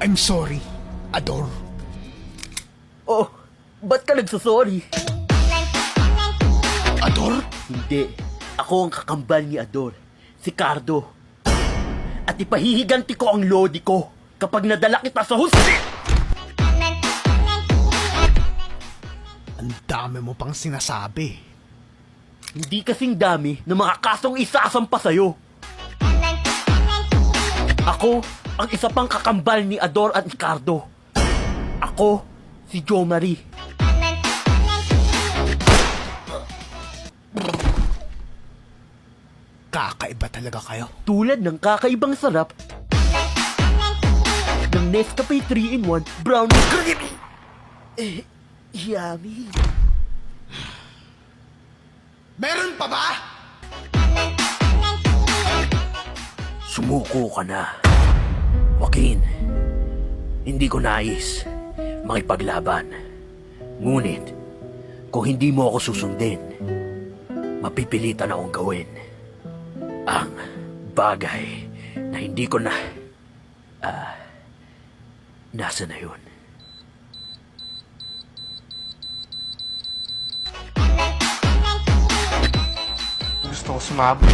I'm sorry, Ador. Oh, ba't ka nagsasorry? Ador? Hindi. Ako ang kakambal ni Ador, si Cardo. At ipahihiganti ko ang lodi ko kapag nadala kita sa husga! Ang dami mo pang sinasabi. Hindi kasing dami na mga kasong isasampa sa'yo. Ako ang isa pang kakambal ni Ador at Ricardo. Ako, si Jo Marie. Kakaiba talaga kayo. Tulad ng kakaibang sarap ng Nescafe 3-in-1 Brown Creamy. Yummy. Meron pa ba? Sumuko ka na. Joaquin, hindi ko nais makipaglaban. Ngunit, kung hindi mo ako susundin, mapipilitan akong gawin ang bagay na hindi ko na... nasa na yun? Gusto ko sumabot.